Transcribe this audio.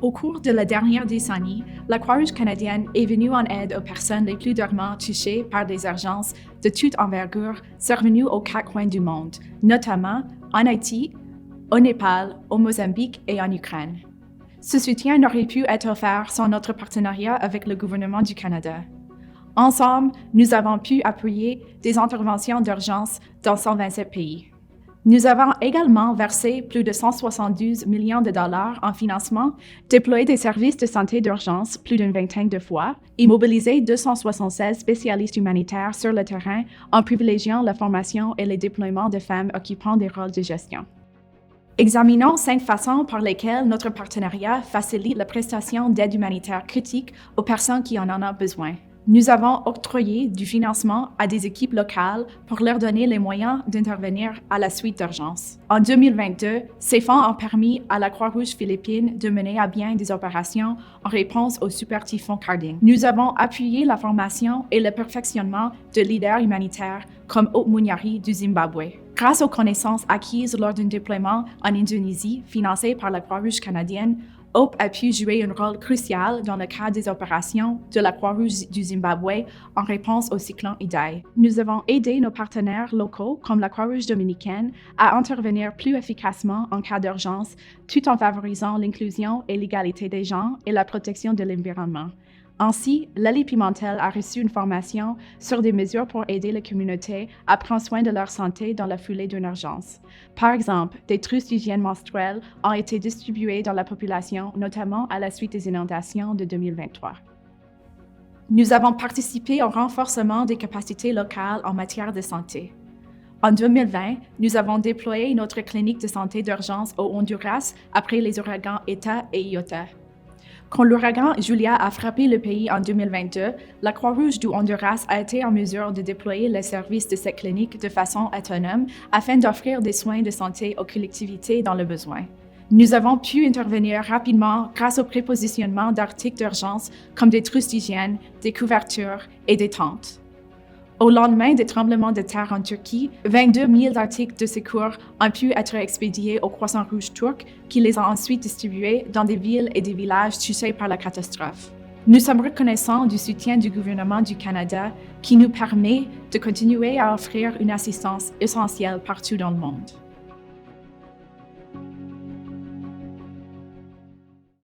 Au cours de la dernière décennie, la Croix-Rouge canadienne est venue en aide aux personnes les plus durement touchées par des urgences de toute envergure survenues aux quatre coins du monde, notamment en Haïti, au Népal, au Mozambique et en Ukraine. Ce soutien n'aurait pu être offert sans notre partenariat avec le gouvernement du Canada. Ensemble, nous avons pu appuyer des interventions d'urgence dans 127 pays. Nous avons également versé plus de 172 millions de dollars en financement, déployé des services de santé d'urgence plus d'une vingtaine de fois et mobilisé 276 spécialistes humanitaires sur le terrain en privilégiant la formation et le déploiement de femmes occupant des rôles de gestion. Examinons 5 façons par lesquelles notre partenariat facilite la prestation d'aide humanitaire critique aux personnes qui en ont besoin. Nous avons octroyé du financement à des équipes locales pour leur donner les moyens d'intervenir à la suite d'urgence. En 2022, ces fonds ont permis à la Croix-Rouge philippine de mener à bien des opérations en réponse au super typhon Carding. Nous avons appuyé la formation et le perfectionnement de leaders humanitaires comme Hope Munyari du Zimbabwe. Grâce aux connaissances acquises lors d'un déploiement en Indonésie financé par la Croix-Rouge canadienne, Hope a pu jouer un rôle crucial dans le cadre des opérations de la Croix-Rouge du Zimbabwe en réponse au cyclone Idai. Nous avons aidé nos partenaires locaux, comme la Croix-Rouge dominicaine, à intervenir plus efficacement en cas d'urgence, tout en favorisant l'inclusion et l'égalité des genres et la protection de l'environnement. Ainsi, Lely Pimentel a reçu une formation sur des mesures pour aider la communauté à prendre soin de leur santé dans la foulée d'une urgence. Par exemple, des trousses d'hygiène menstruelle ont été distribuées dans la population, notamment à la suite des inondations de 2023. Nous avons participé au renforcement des capacités locales en matière de santé. En 2020, nous avons déployé notre clinique de santé d'urgence au Honduras après les ouragans Eta et Iota. Quand l'ouragan Julia a frappé le pays en 2022, la Croix-Rouge du Honduras a été en mesure de déployer les services de cette clinique de façon autonome afin d'offrir des soins de santé aux collectivités dans le besoin. Nous avons pu intervenir rapidement grâce au prépositionnement d'articles d'urgence comme des trousses d'hygiène, des couvertures et des tentes. Au lendemain des tremblements de terre en Turquie, 22 000 articles de secours ont pu être expédiés au Croissant-Rouge turc, qui les a ensuite distribués dans des villes et des villages touchés par la catastrophe. Nous sommes reconnaissants du soutien du gouvernement du Canada qui nous permet de continuer à offrir une assistance essentielle partout dans le monde.